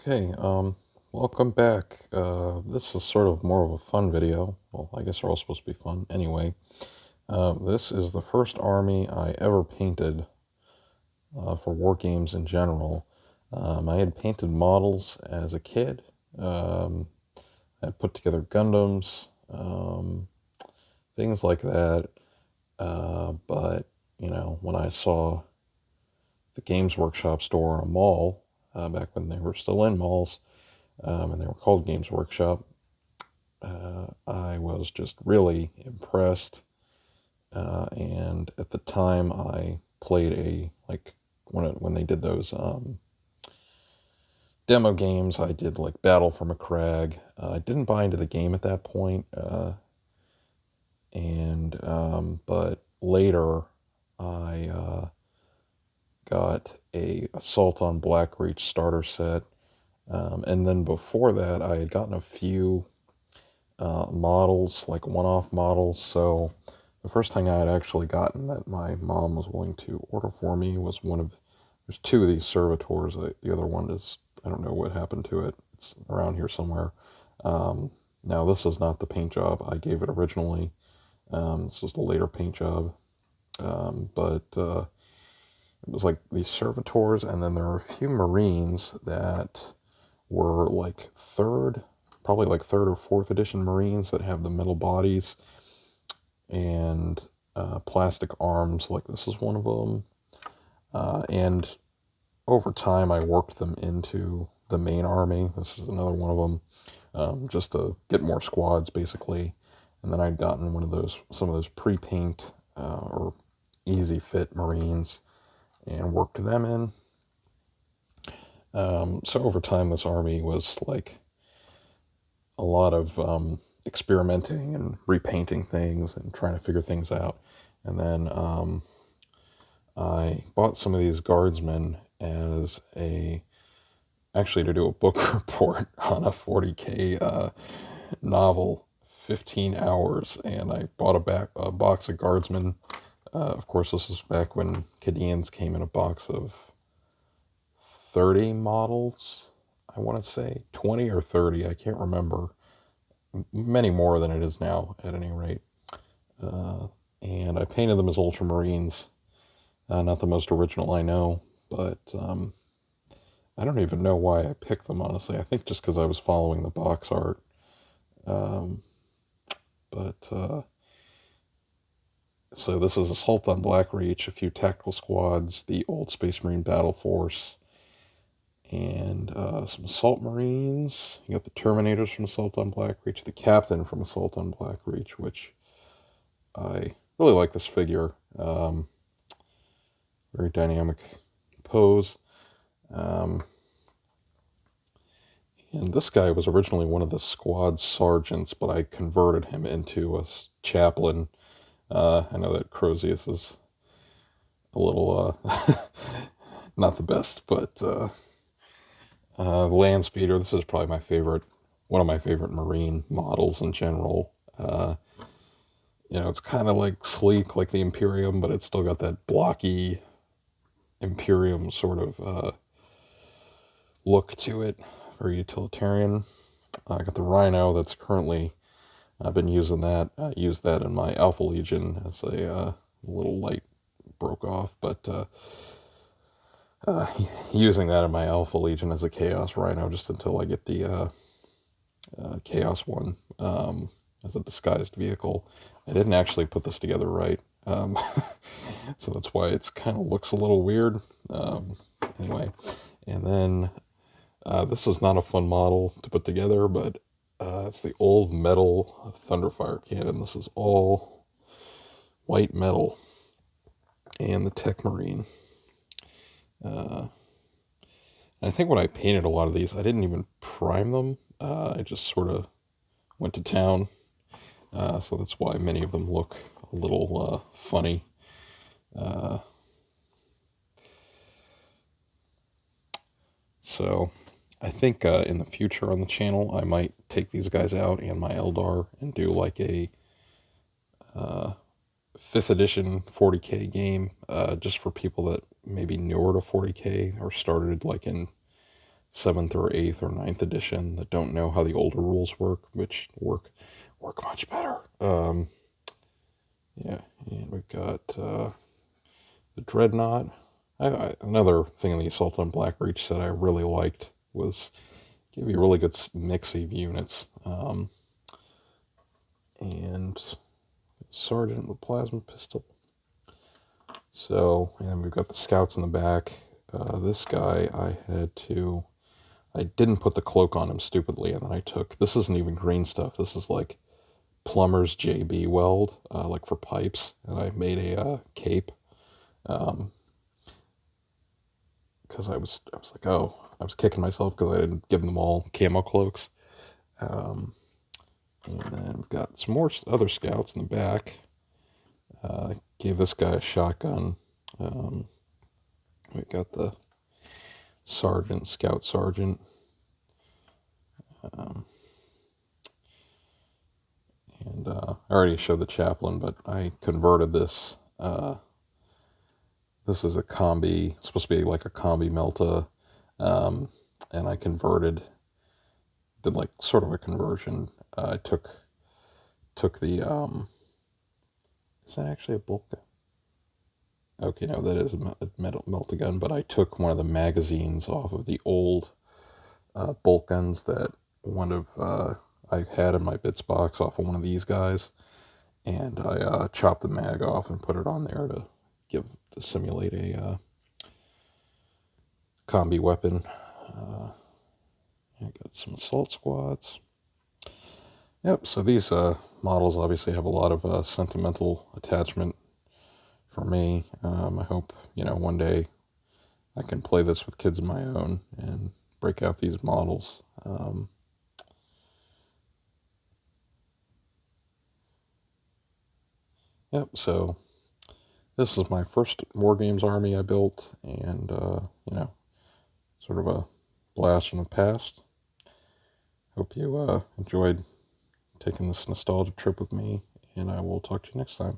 Okay, welcome back. This is sort of more of a fun video. Well, I guess they're all supposed to be fun. Anyway, this is the first army I ever painted for war games in general. I had painted models as a kid. I put together Gundams, things like that. But, when I saw the Games Workshop store in a mall, back when they were still in malls, and they were called Games Workshop, I was just really impressed. And at the time, I played when they did those demo games. I did like Battle for McCrag. I didn't buy into the game at that point, and but later I got a Assault on Blackreach starter set, and then before that, I had gotten a few models, like one-off models. So the first thing I had actually gotten that my mom was willing to order for me was there's two of these servitors. The other one is, I don't know what happened to it. It's around here somewhere. Now, this is not the paint job I gave it originally. This was the later paint job. But it was like these servitors, and then there were a few Marines that were like probably like third or fourth edition Marines that have the metal bodies and plastic arms. Like this is one of them. And over time, I worked them into the main army. This is another one of them, just to get more squads, basically. And then I'd gotten some of those pre-paint or easy fit Marines and worked them in. So over time, this army was like a lot of experimenting and repainting things and trying to figure things out. And then I bought some of these Guardsmen actually to do a book report on a 40K novel, 15 hours, and I bought a box of Guardsmen. Of course, this is back when Cadians came in a box of 30 models, I want to say 20 or 30, I can't remember. Many more than it is now, at any rate. And I painted them as Ultramarines. Not the most original I know, but I don't even know why I picked them, honestly. I think just because I was following the box art. Um, but so this is Assault on Blackreach, a few tactical squads, the old Space Marine Battle Force, and some Assault Marines. You got the Terminators from Assault on Blackreach, the Captain from Assault on Blackreach, which I really like this figure. Very dynamic pose. And this guy was originally one of the squad sergeants, but I converted him into a chaplain. I know that Crozius is a little not the best, but Land Speeder, this is probably one of my favorite Marine models in general. It's kind of like sleek, like the Imperium, but it's still got that blocky Imperium sort of look to it, very utilitarian. I got the Rhino that's currently, I've been using that. I used that in my Alpha Legion as a little light broke off, but using that in my Alpha Legion as a Chaos Rhino just until I get the Chaos one as a disguised vehicle. I didn't actually put this together right, so that's why it's kind of looks a little weird. Anyway, and then this is not a fun model to put together, but it's the old metal Thunderfire cannon. This is all white metal, and the Tech Marine. I think when I painted a lot of these, I didn't even prime them. I just sort of went to town, so that's why many of them look a little funny. So I think in the future on the channel, I might take these guys out and my Eldar and do like a 5th edition 40K game, just for people that maybe newer to 40K or started like in 7th or 8th or ninth edition that don't know how the older rules work, which work much better. Yeah, and we've got the Dreadnought. Another thing in the Assault on Blackreach set I really liked was give you a really good mix of units. And Sergeant with Plasma Pistol. So, and we've got the Scouts in the back. This guy, I didn't put the cloak on him stupidly, and then this isn't even green stuff. This is like plumber's JB weld, like for pipes, and I made a cape. Because I was like, oh, I was kicking myself because I didn't give them all camo cloaks. And then we've got some more other scouts in the back. Gave this guy a shotgun. We got the scout sergeant. And I already showed the chaplain, but I converted this. This is a combi, it's supposed to be like a combi melta. And I did like sort of a conversion. I took the, is that actually a bulk gun? Okay, no, that is a metal melta-gun, but I took one of the magazines off of the old bolt guns that I had in my bits box off of one of these guys, and I chopped the mag off and put it on there to simulate a combi weapon. I got some assault squads. Yep, so these models obviously have a lot of sentimental attachment for me. I hope, one day I can play this with kids of my own and break out these models. Yep, so this is my first Wargames army I built, and, sort of a blast from the past. Hope you enjoyed taking this nostalgia trip with me, and I will talk to you next time.